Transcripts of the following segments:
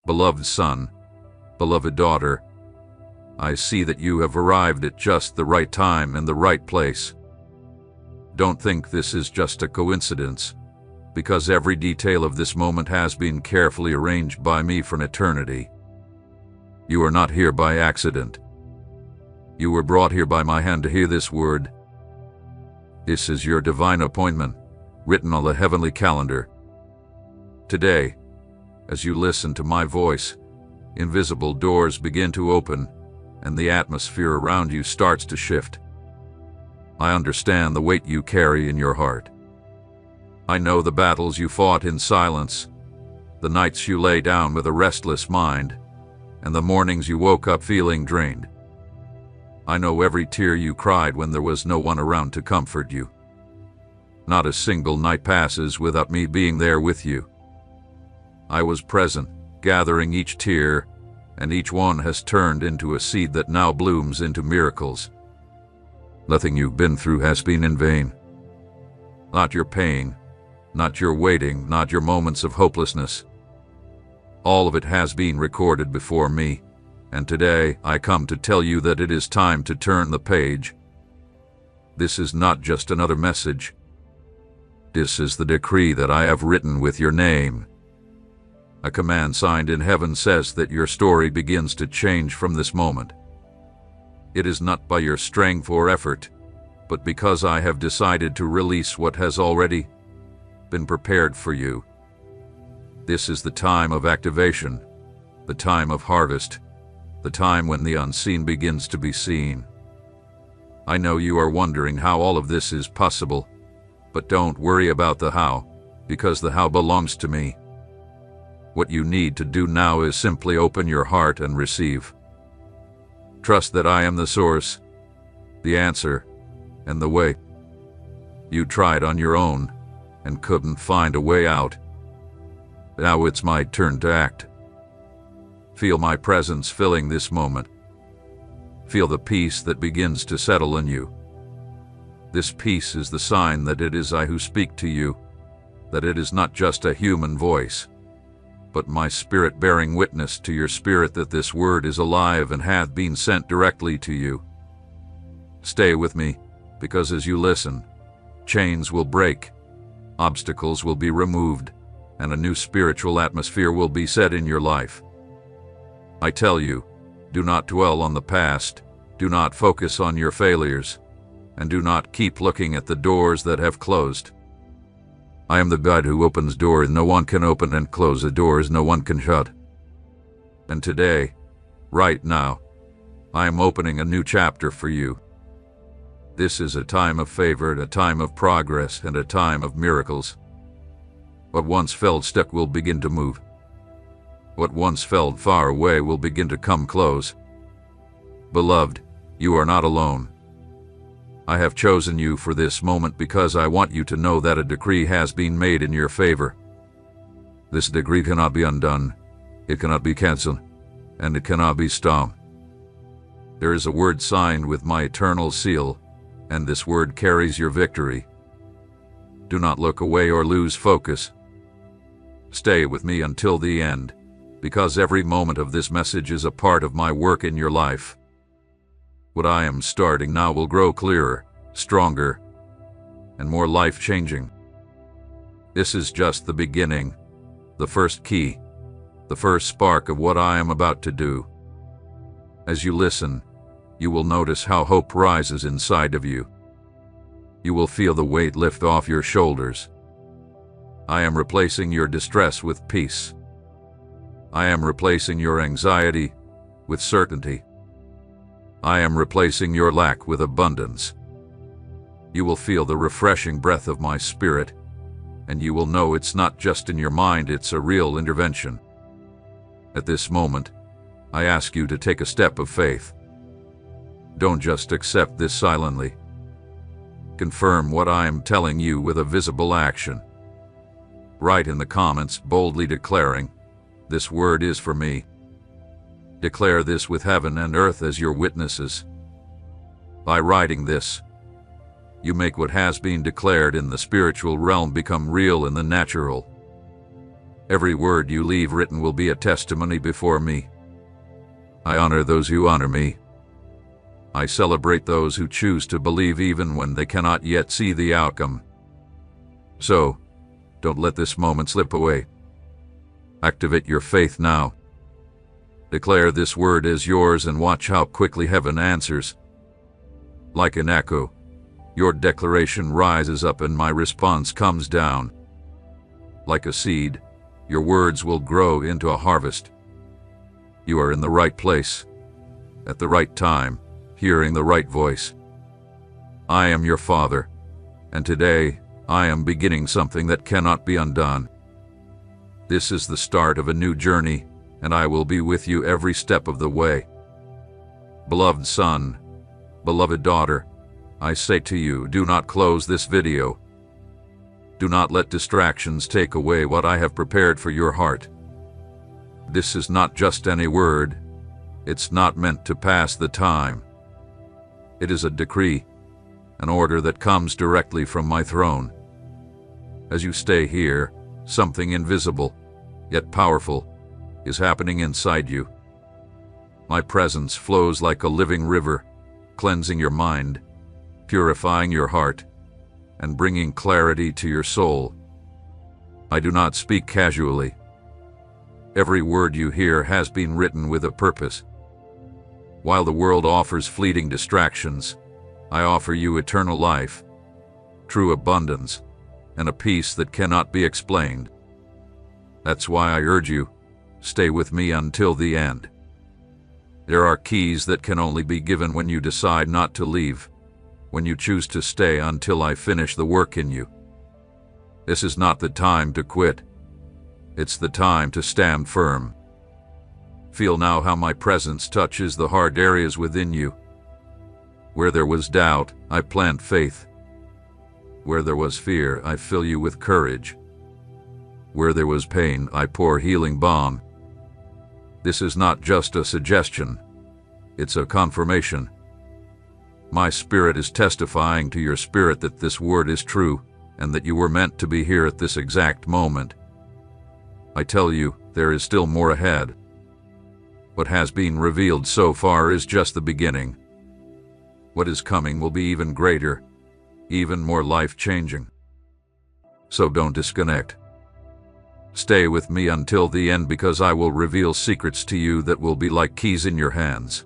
Beloved son, beloved daughter, I see that you have arrived at just the right time and the right place. Don't think this is just a coincidence, because every detail of this moment has been carefully arranged by me for an eternity. You are not here by accident. You were brought here by my hand to hear this word. This is your divine appointment, written on the heavenly calendar. Today, as you listen to my voice, invisible doors begin to open, and the atmosphere around you starts to shift. I understand the weight you carry in your heart. I know the battles you fought in silence, the nights you lay down with a restless mind, and the mornings you woke up feeling drained. I know every tear you cried when there was no one around to comfort you. Not a single night passes without me being there with you. I was present, gathering each tear, and each one has turned into a seed that now blooms into miracles. Nothing you've been through has been in vain. Not your pain, not your waiting, not your moments of hopelessness. All of it has been recorded before me, and today I come to tell you that it is time to turn the page. This is not just another message. This is the decree that I have written with your name. A command signed in heaven says that your story begins to change from this moment. It is not by your strength or effort, but because I have decided to release what has already been prepared for you. This is the time of activation, the time of harvest, the time when the unseen begins to be seen. I know you are wondering how all of this is possible, but don't worry about the how, because the how belongs to me. What you need to do now is simply open your heart and receive. Trust that I am the source, the answer, and the way. You tried on your own and couldn't find a way out. Now it's my turn to act. Feel my presence filling this moment. Feel the peace that begins to settle in you. This peace is the sign that it is I who speak to you, that it is not just a human voice, but my spirit bearing witness to your spirit that this word is alive and hath been sent directly to you. Stay with me, because as you listen, chains will break, obstacles will be removed, and a new spiritual atmosphere will be set in your life. I tell you, do not dwell on the past, do not focus on your failures, and do not keep looking at the doors that have closed. I am the God who opens doors no one can open and closes doors no one can shut. And today, right now, I am opening a new chapter for you. This is a time of favor, a time of progress, and a time of miracles. What once felt stuck will begin to move. What once felt far away will begin to come close. Beloved, you are not alone. I have chosen you for this moment because I want you to know that a decree has been made in your favor. This decree cannot be undone, it cannot be cancelled, and it cannot be stopped. There is a word signed with my eternal seal, and this word carries your victory. Do not look away or lose focus. Stay with me until the end, because every moment of this message is a part of my work in your life. What I am starting now will grow clearer, stronger, and more life-changing. This is just the beginning, the first key, the first spark of what I am about to do. As you listen, you will notice how hope rises inside of you. You will feel the weight lift off your shoulders. I am replacing your distress with peace. I am replacing your anxiety with certainty. I am replacing your lack with abundance. You will feel the refreshing breath of my spirit, and you will know it's not just in your mind, it's a real intervention. At this moment, I ask you to take a step of faith. Don't just accept this silently. Confirm what I am telling you with a visible action. Write in the comments boldly declaring, "This word is for me." Declare this with heaven and earth as your witnesses. By writing this, you make what has been declared in the spiritual realm become real in the natural. Every word you leave written will be a testimony before me. I honor those who honor me. I celebrate those who choose to believe even when they cannot yet see the outcome. So, don't let this moment slip away. Activate your faith now. Declare this word as yours and watch how quickly heaven answers. Like an echo, your declaration rises up and my response comes down. Like a seed, your words will grow into a harvest. You are in the right place, at the right time, hearing the right voice. I am your Father, and today I am beginning something that cannot be undone. This is the start of a new journey, and I will be with you every step of the way. Beloved son, beloved daughter, I say to you, do not close this video. Do not let distractions take away what I have prepared for your heart. This is not just any word. It's not meant to pass the time. It is a decree, an order that comes directly from my throne. As you stay here, something invisible, yet powerful, is happening inside you. My presence flows like a living river, cleansing your mind, purifying your heart, and bringing clarity to your soul. I do not speak casually. Every word you hear has been written with a purpose. While the world offers fleeting distractions, I offer you eternal life, true abundance, and a peace that cannot be explained. That's why I urge you, stay with me until the end. There are keys that can only be given when you decide not to leave, when you choose to stay until I finish the work in you. This is not the time to quit. It's the time to stand firm. Feel now how my presence touches the hard areas within you. Where there was doubt, I plant faith. Where there was fear, I fill you with courage. Where there was pain, I pour healing balm. This is not just a suggestion. It's a confirmation. My spirit is testifying to your spirit that this word is true and that you were meant to be here at this exact moment. I tell you, there is still more ahead. What has been revealed so far is just the beginning. What is coming will be even greater, even more life-changing. So don't disconnect. Stay with me until the end because I will reveal secrets to you that will be like keys in your hands.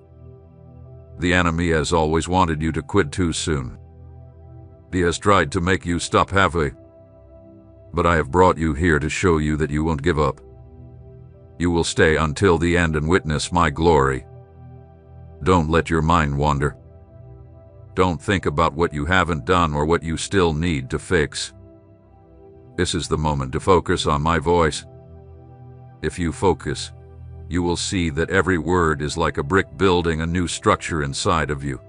The enemy has always wanted you to quit too soon. He has tried to make you stop halfway. But I have brought you here to show you that you won't give up. You will stay until the end and witness my glory. Don't let your mind wander. Don't think about what you haven't done or what you still need to fix. This is the moment to focus on my voice. If you focus, you will see that every word is like a brick building a new structure inside of you.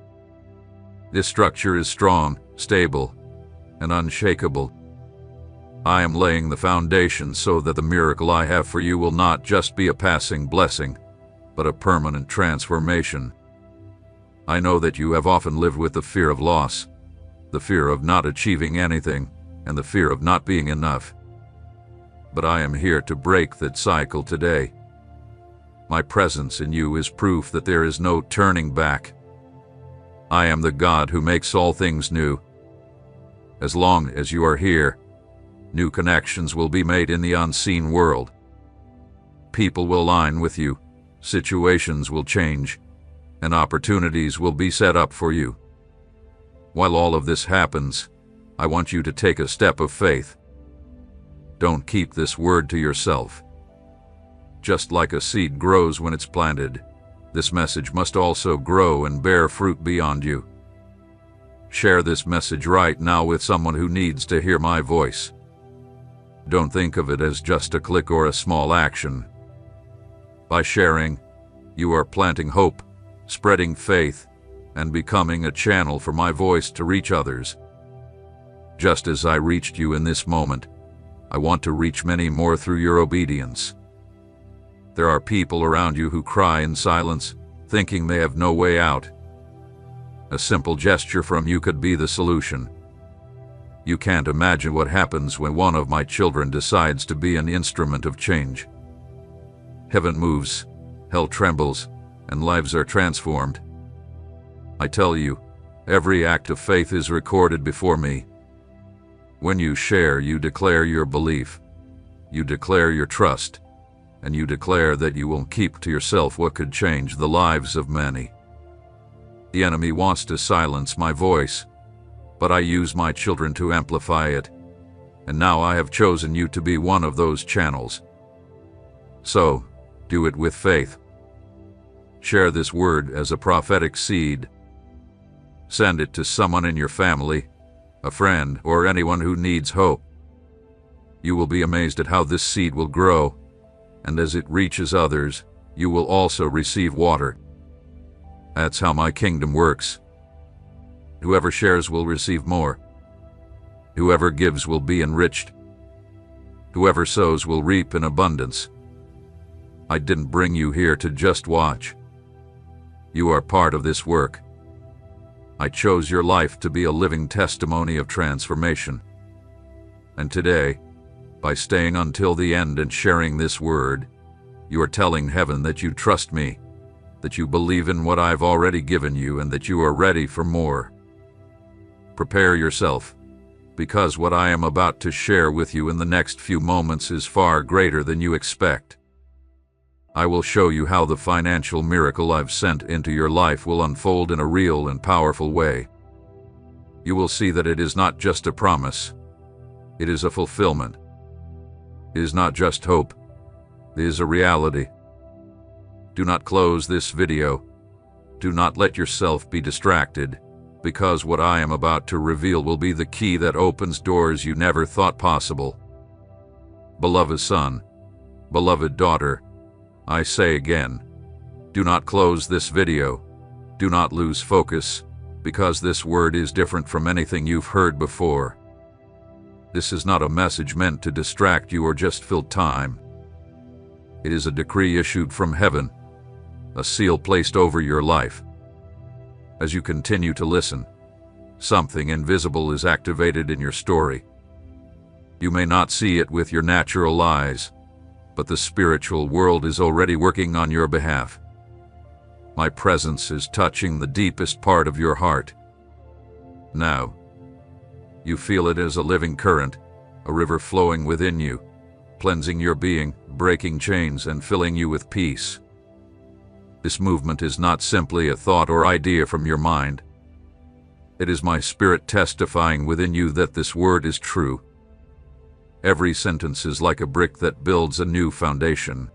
This structure is strong, stable, and unshakable. I am laying the foundation so that the miracle I have for you will not just be a passing blessing, but a permanent transformation. I know that you have often lived with the fear of loss, the fear of not achieving anything, and the fear of not being enough. But I am here to break that cycle today. My presence in you is proof that there is no turning back. I am the God who makes all things new. As long as you are here, new connections will be made in the unseen world. People will align with you, situations will change, and opportunities will be set up for you. While all of this happens, I want you to take a step of faith. Don't keep this word to yourself. Just like a seed grows when it's planted, this message must also grow and bear fruit beyond you. Share this message right now with someone who needs to hear my voice. Don't think of it as just a click or a small action. By sharing, you are planting hope, spreading faith, and becoming a channel for my voice to reach others. Just as I reached you in this moment, I want to reach many more through your obedience. There are people around you who cry in silence, thinking they have no way out. A simple gesture from you could be the solution. You can't imagine what happens when one of my children decides to be an instrument of change. Heaven moves, hell trembles, and lives are transformed. I tell you, every act of faith is recorded before me. When you share, you declare your belief, you declare your trust, and you declare that you will keep to yourself what could change the lives of many. The enemy wants to silence my voice, but I use my children to amplify it, and now I have chosen you to be one of those channels. So, do it with faith. Share this word as a prophetic seed. Send it to someone in your family, a friend, or anyone who needs hope. You will be amazed at how this seed will grow, and as it reaches others, you will also receive water. That's how my kingdom works. Whoever shares will receive more. Whoever gives will be enriched. Whoever sows will reap in abundance. I didn't bring you here to just watch. You are part of this work. I chose your life to be a living testimony of transformation. And today, by staying until the end and sharing this word, you are telling heaven that you trust me, that you believe in what I've already given you, and that you are ready for more. Prepare yourself, because what I am about to share with you in the next few moments is far greater than you expect. I will show you how the financial miracle I've sent into your life will unfold in a real and powerful way. You will see that it is not just a promise, it is a fulfillment. It is not just hope, it is a reality. Do not close this video. Do not let yourself be distracted, because what I am about to reveal will be the key that opens doors you never thought possible. Beloved son, beloved daughter, I say again, do not close this video. Do not lose focus, because this word is different from anything you've heard before. This is not a message meant to distract you or just fill time. It is a decree issued from heaven, a seal placed over your life. As you continue to listen, something invisible is activated in your story. You may not see it with your natural eyes, but the spiritual world is already working on your behalf. My presence is touching the deepest part of your heart. Now, you feel it as a living current, a river flowing within you, cleansing your being, breaking chains, and filling you with peace. This movement is not simply a thought or idea from your mind. It is my spirit testifying within you that this word is true. Every sentence is like a brick that builds a new foundation.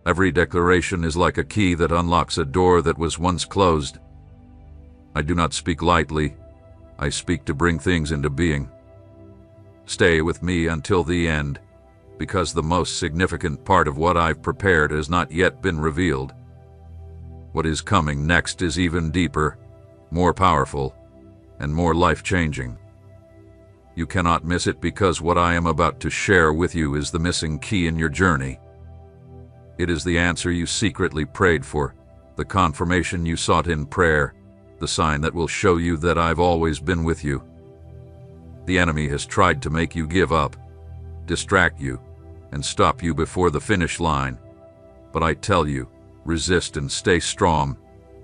Every declaration is like a key that unlocks a door that was once closed. I do not speak lightly. I speak to bring things into being. Stay with me until the end, because the most significant part of what I've prepared has not yet been revealed. What is coming next is even deeper, more powerful, and more life-changing. You cannot miss it, because what I am about to share with you is the missing key in your journey. It is the answer you secretly prayed for, the confirmation you sought in prayer, the sign that will show you that I've always been with you. The enemy has tried to make you give up, distract you, and stop you before the finish line. But I tell you, resist and stay strong,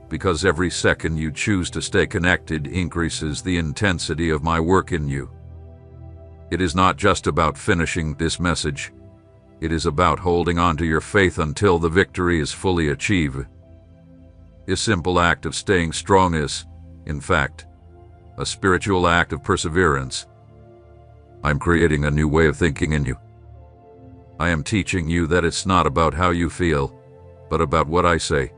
because every second you choose to stay connected increases the intensity of my work in you. It is not just about finishing this message. It is about holding on to your faith until the victory is fully achieved. A simple act of staying strong is, in fact, a spiritual act of perseverance. I'm creating a new way of thinking in you. I am teaching you that it's not about how you feel, but about what I say.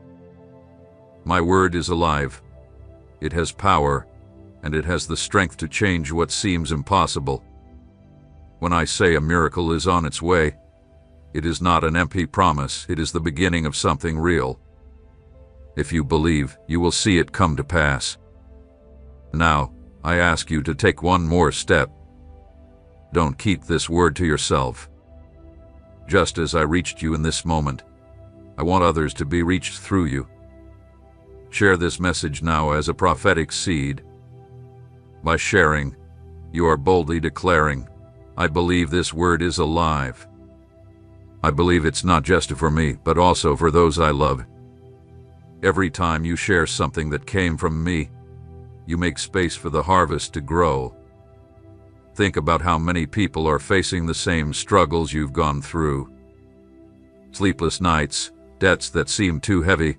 My word is alive. It has power, and it has the strength to change what seems impossible. When I say a miracle is on its way, it is not an empty promise, it is the beginning of something real. If you believe, you will see it come to pass. Now, I ask you to take one more step. Don't keep this word to yourself. Just as I reached you in this moment, I want others to be reached through you. Share this message now as a prophetic seed. By sharing, You are boldly declaring, I believe this word is alive. I believe it's not just for me, but also for those I love. Every time you share something that came from me, you make space for the harvest to grow. Think about how many people are facing the same struggles you've gone through. Sleepless nights, debts that seem too heavy,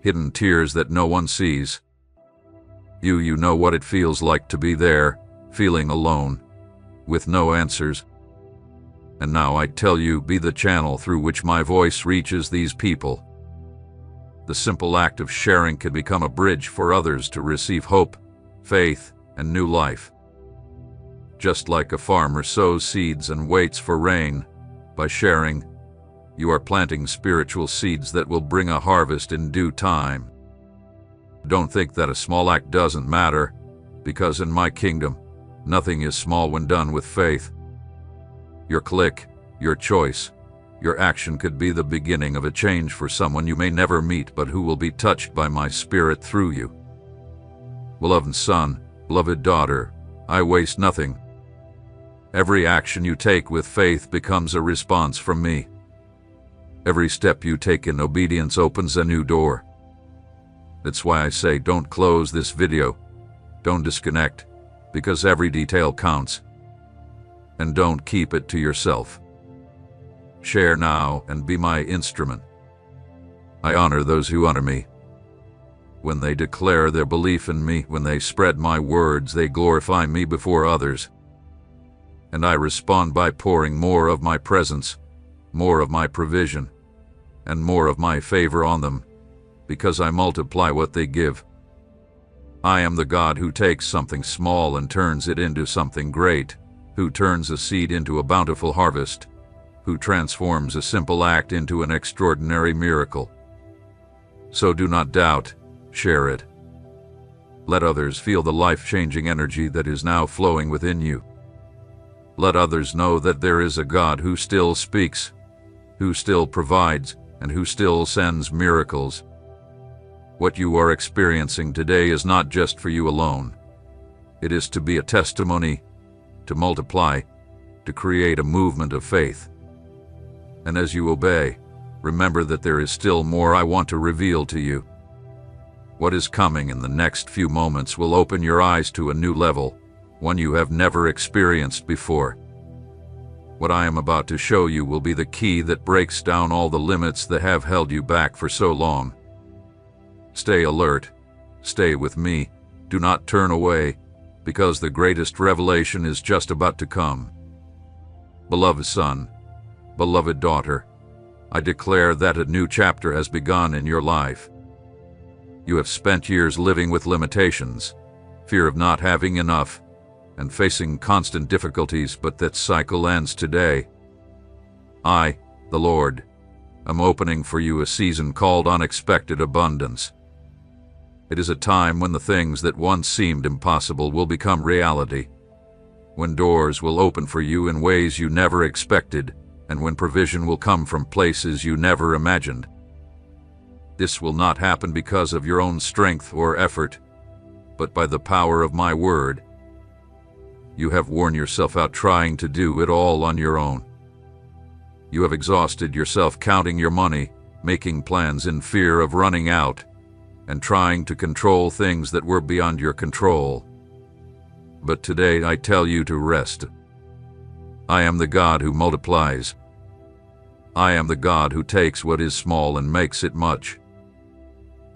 hidden tears that no one sees. You know what it feels like to be there, feeling alone, with no answers. And now I tell you, be the channel through which my voice reaches these people. The simple act of sharing can become a bridge for others to receive hope, faith, and new life. Just like a farmer sows seeds and waits for rain, by sharing, you are planting spiritual seeds that will bring a harvest in due time. Don't think that a small act doesn't matter, because in my kingdom, nothing is small when done with faith. Your click, your choice, your action could be the beginning of a change for someone you may never meet but who will be touched by my spirit through you. Beloved son, beloved daughter, I waste nothing. Every action you take with faith becomes a response from me. Every step you take in obedience opens a new door. That's why I say don't close this video. Don't disconnect, because every detail counts. And don't keep it to yourself. Share now and be my instrument. I honor those who honor me. When they declare their belief in me, when they spread my words, they glorify me before others. And I respond by pouring more of my presence, more of my provision, and more of my favor on them, because I multiply what they give. I am the God who takes something small and turns it into something great, who turns a seed into a bountiful harvest, who transforms a simple act into an extraordinary miracle. So do not doubt, share it. Let others feel the life-changing energy that is now flowing within you. Let others know that there is a God who still speaks, who still provides, and who still sends miracles. What you are experiencing today is not just for you alone. It is to be a testimony, to multiply, to create a movement of faith. And as you obey, remember that there is still more I want to reveal to you. What is coming in the next few moments will open your eyes to a new level, one you have never experienced before. What I am about to show you will be the key that breaks down all the limits that have held you back for so long. Stay alert. Stay with me. Do not turn away, because the greatest revelation is just about to come. Beloved son, beloved daughter, I declare that a new chapter has begun in your life. You have spent years living with limitations, fear of not having enough, and facing constant difficulties, but that cycle ends today. I, the Lord, am opening for you a season called unexpected abundance. It is a time when the things that once seemed impossible will become reality, when doors will open for you in ways you never expected, and when provision will come from places you never imagined. This will not happen because of your own strength or effort, but by the power of my word. You have worn yourself out trying to do it all on your own. You have exhausted yourself counting your money, making plans in fear of running out, and trying to control things that were beyond your control. But today I tell you to rest. I am the God who multiplies. I am the God who takes what is small and makes it much.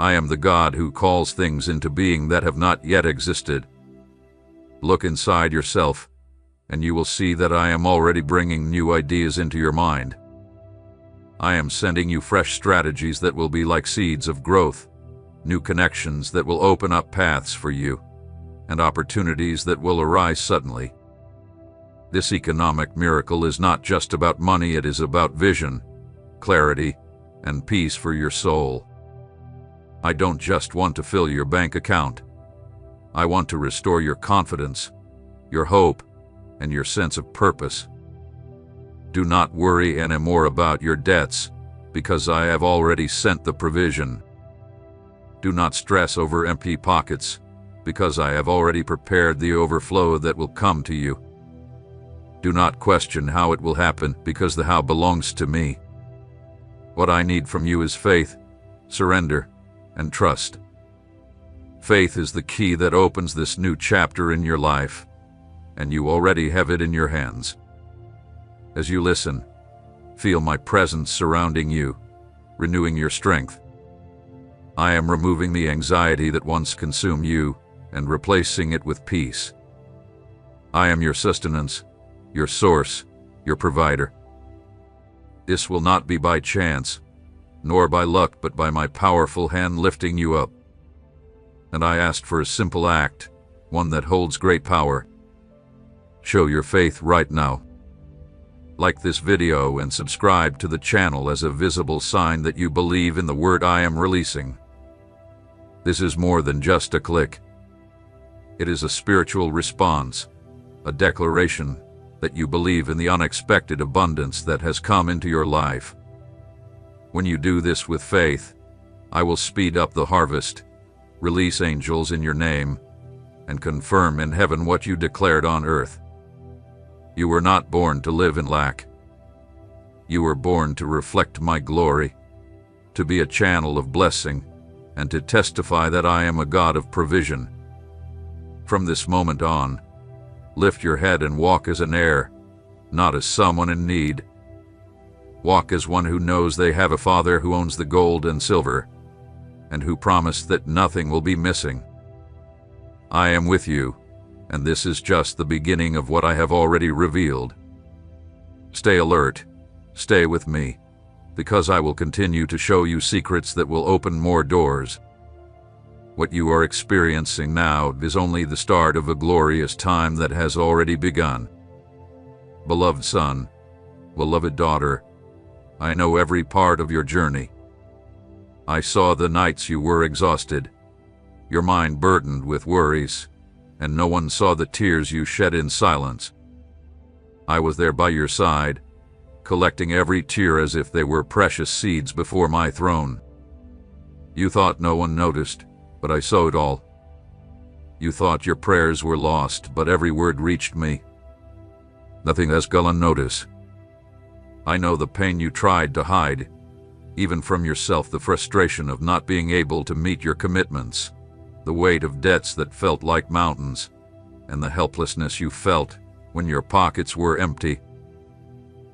I am the God who calls things into being that have not yet existed. Look inside yourself, and you will see that I am already bringing new ideas into your mind. I am sending you fresh strategies that will be like seeds of growth, new connections that will open up paths for you, and opportunities that will arise suddenly. This economic miracle is not just about money, it is about vision, clarity, and peace for your soul. I don't just want to fill your bank account. I want to restore your confidence, your hope, and your sense of purpose. Do not worry anymore about your debts, because I have already sent the provision. Do not stress over empty pockets, because I have already prepared the overflow that will come to you. Do not question how it will happen, because the how belongs to me. What I need from you is faith, surrender, and trust. Faith is the key that opens this new chapter in your life, and you already have it in your hands. As you listen, feel my presence surrounding you, renewing your strength. I am removing the anxiety that once consumed you and replacing it with peace. I am your sustenance, your source, your provider. This will not be by chance, nor by luck, but by my powerful hand lifting you up. And I asked for a simple act, one that holds great power. Show your faith right now. Like this video and subscribe to the channel as a visible sign that you believe in the word I am releasing. This is more than just a click. It is a spiritual response, a declaration that you believe in the unexpected abundance that has come into your life. When you do this with faith, I will speed up the harvest, release angels in your name, and confirm in heaven what you declared on earth. You were not born to live in lack. You were born to reflect my glory, to be a channel of blessing, and to testify that I am a God of provision. From this moment on, lift your head and walk as an heir, not as someone in need. Walk as one who knows they have a Father who owns the gold and silver, and who promised that nothing will be missing. I am with you, and this is just the beginning of what I have already revealed. Stay alert, stay with me, because I will continue to show you secrets that will open more doors. What you are experiencing now is only the start of a glorious time that has already begun. Beloved son, beloved daughter, I know every part of your journey. I saw the nights you were exhausted, your mind burdened with worries, and no one saw the tears you shed in silence. I was there by your side, collecting every tear as if they were precious seeds before my throne. You thought no one noticed, but I saw it all. You thought your prayers were lost, but every word reached me. Nothing has gone unnoticed. I know the pain you tried to hide, even from yourself, the frustration of not being able to meet your commitments, the weight of debts that felt like mountains, and the helplessness you felt when your pockets were empty.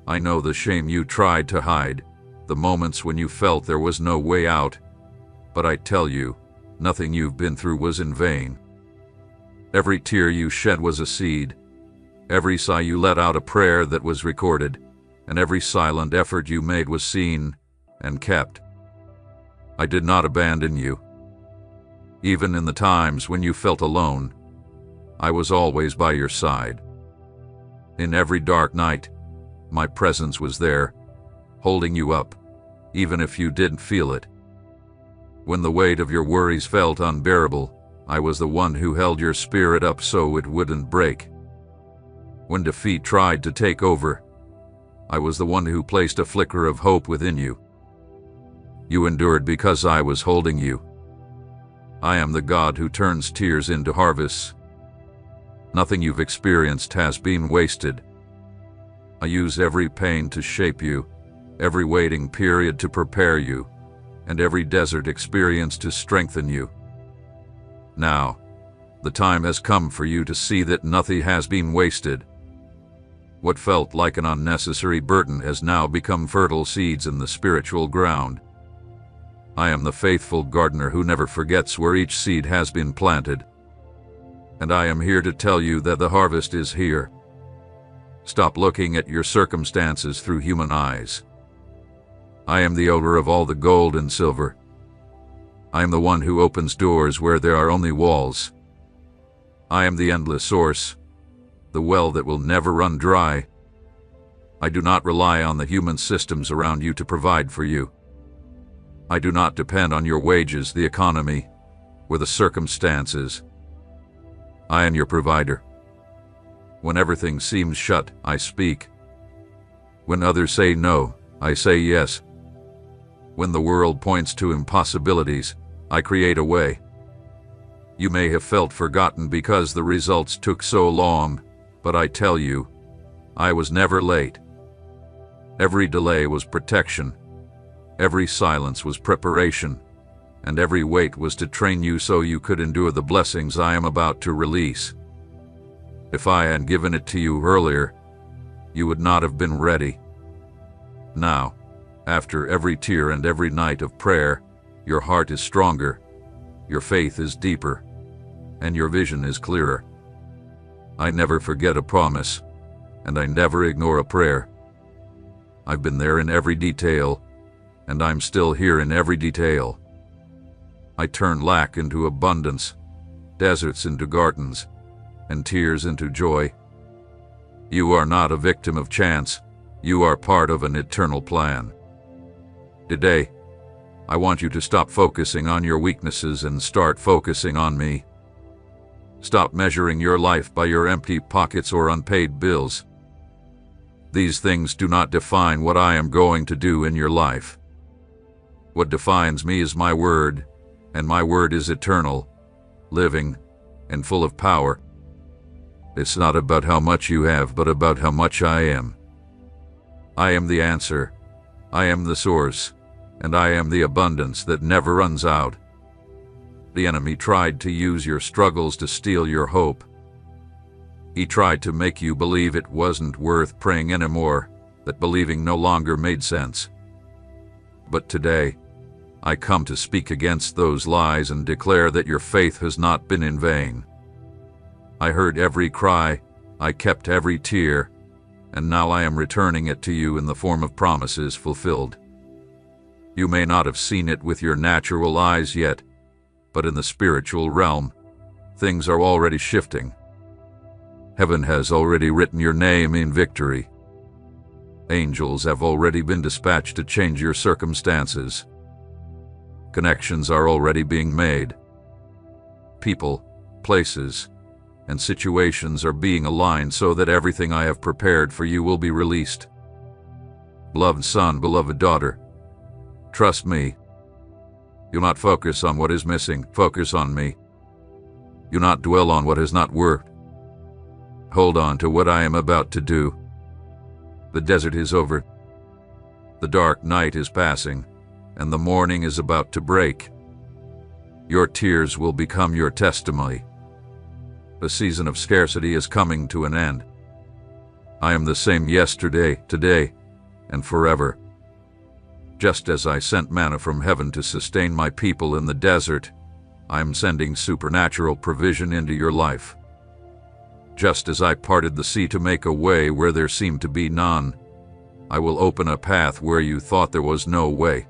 I know the shame you tried to hide, the moments when you felt there was no way out, but I tell you, nothing you've been through was in vain. Every tear you shed was a seed, every sigh you let out a prayer that was recorded, and every silent effort you made was seen and kept. I did not abandon you. Even in the times when you felt alone, I was always by your side. In every dark night, my presence was there, holding you up, even if you didn't feel it. When the weight of your worries felt unbearable, I was the one who held your spirit up so it wouldn't break. When defeat tried to take over, I was the one who placed a flicker of hope within you. You endured because I was holding you. I am the God who turns tears into harvests. Nothing you've experienced has been wasted. I use every pain to shape you, every waiting period to prepare you, and every desert experience to strengthen you. Now, the time has come for you to see that nothing has been wasted. What felt like an unnecessary burden has now become fertile seeds in the spiritual ground. I am the faithful gardener who never forgets where each seed has been planted. And I am here to tell you that the harvest is here. Stop looking at your circumstances through human eyes. I am the owner of all the gold and silver. I am the one who opens doors where there are only walls. I am the endless source, the well that will never run dry. I do not rely on the human systems around you to provide for you. I do not depend on your wages, the economy, or the circumstances. I am your provider. When everything seems shut, I speak. When others say no, I say yes. When the world points to impossibilities, I create a way. You may have felt forgotten because the results took so long, but I tell you, I was never late. Every delay was protection, every silence was preparation, and every wait was to train you so you could endure the blessings I am about to release. If I had given it to you earlier, you would not have been ready. Now, after every tear and every night of prayer, your heart is stronger, your faith is deeper, and your vision is clearer. I never forget a promise, and I never ignore a prayer. I've been there in every detail, and I'm still here in every detail. I turn lack into abundance, deserts into gardens, and tears into joy. You are not a victim of chance, you are part of an eternal plan. Today, I want you to stop focusing on your weaknesses and start focusing on me. Stop measuring your life by your empty pockets or unpaid bills. These things do not define what I am going to do in your life. What defines me is my word, and my word is eternal, living, and full of power. It's not about how much you have, but about how much I am. I am the answer, I am the source, and I am the abundance that never runs out. The enemy tried to use your struggles to steal your hope. He tried to make you believe it wasn't worth praying anymore, that believing no longer made sense. But today, I come to speak against those lies and declare that your faith has not been in vain. I heard every cry, I kept every tear, and now I am returning it to you in the form of promises fulfilled. You may not have seen it with your natural eyes yet, but in the spiritual realm, things are already shifting. Heaven has already written your name in victory. Angels have already been dispatched to change your circumstances. Connections are already being made. People, places, and situations are being aligned so that everything I have prepared for you will be released. Beloved son, beloved daughter, trust me. Do not focus on what is missing, focus on me. Do not dwell on what has not worked. Hold on to what I am about to do. The desert is over. The dark night is passing, and the morning is about to break. Your tears will become your testimony. The season of scarcity is coming to an end. I am the same yesterday, today, and forever. Just as I sent manna from heaven to sustain my people in the desert, I am sending supernatural provision into your life. Just as I parted the sea to make a way where there seemed to be none, I will open a path where you thought there was no way.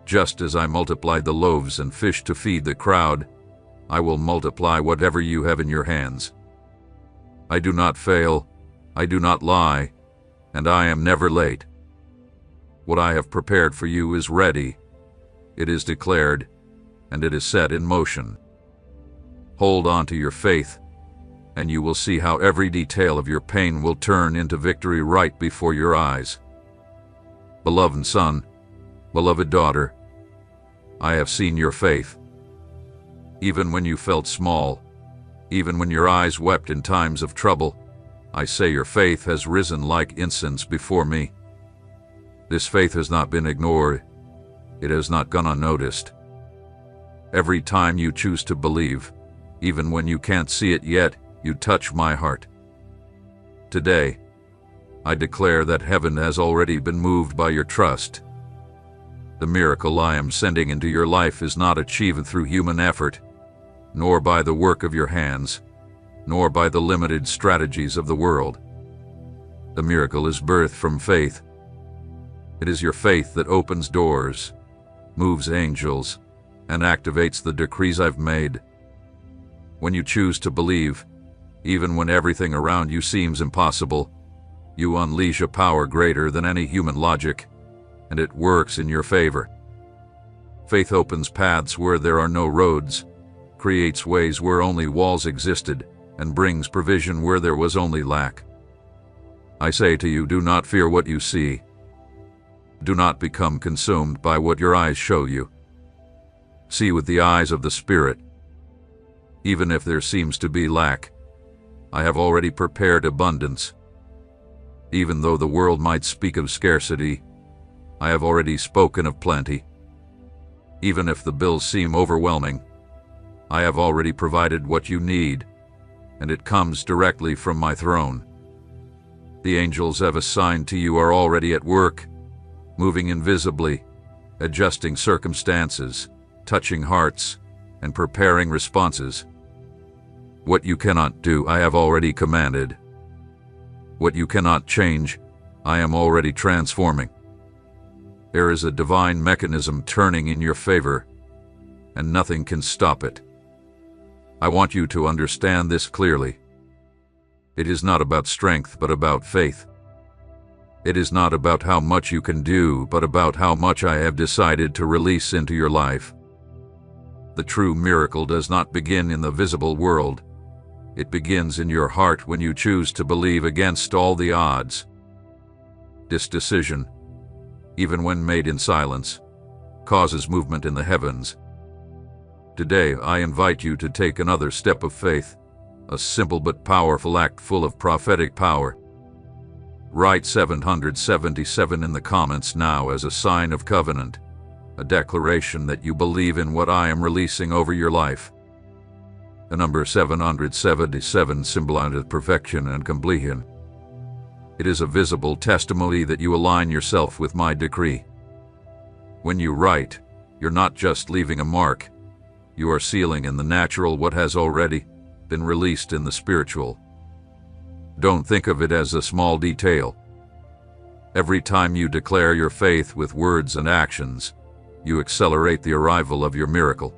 Just as I multiplied the loaves and fish to feed the crowd, I will multiply whatever you have in your hands. I do not fail, I do not lie, and I am never late. What I have prepared for you is ready, it is declared, and it is set in motion. Hold on to your faith, and you will see how every detail of your pain will turn into victory right before your eyes. Beloved son, beloved daughter, I have seen your faith. Even when you felt small, even when your eyes wept in times of trouble, I say your faith has risen like incense before me. This faith has not been ignored. It has not gone unnoticed. Every time you choose to believe, even when you can't see it yet, you touch my heart. Today, I declare that heaven has already been moved by your trust. The miracle I am sending into your life is not achieved through human effort, nor by the work of your hands, nor by the limited strategies of the world. The miracle is birthed from faith. It is your faith that opens doors, moves angels, and activates the decrees I've made. When you choose to believe, even when everything around you seems impossible, you unleash a power greater than any human logic, and it works in your favor. Faith opens paths where there are no roads, creates ways where only walls existed, and brings provision where there was only lack. I say to you, do not fear what you see. Do not become consumed by what your eyes show you. See with the eyes of the Spirit. Even if there seems to be lack, I have already prepared abundance. Even though the world might speak of scarcity, I have already spoken of plenty. Even if the bills seem overwhelming, I have already provided what you need, and it comes directly from my throne. The angels I've assigned to you are already at work, moving invisibly, adjusting circumstances, touching hearts, and preparing responses. What you cannot do, I have already commanded. What you cannot change, I am already transforming. There is a divine mechanism turning in your favor, and nothing can stop it. I want you to understand this clearly. It is not about strength, but about faith. It is not about how much you can do, but about how much I have decided to release into your life. The true miracle does not begin in the visible world. It begins in your heart when you choose to believe against all the odds. This decision, even when made in silence, causes movement in the heavens. Today, I invite you to take another step of faith, a simple but powerful act full of prophetic power. Write 777 in the comments now as a sign of covenant, a declaration that you believe in what I am releasing over your life. The number 777 symbolizes perfection and completion. It is a visible testimony that you align yourself with my decree. When you write, you're not just leaving a mark. You are sealing in the natural what has already been released in the spiritual. Don't think of it as a small detail. Every time you declare your faith with words and actions, you accelerate the arrival of your miracle.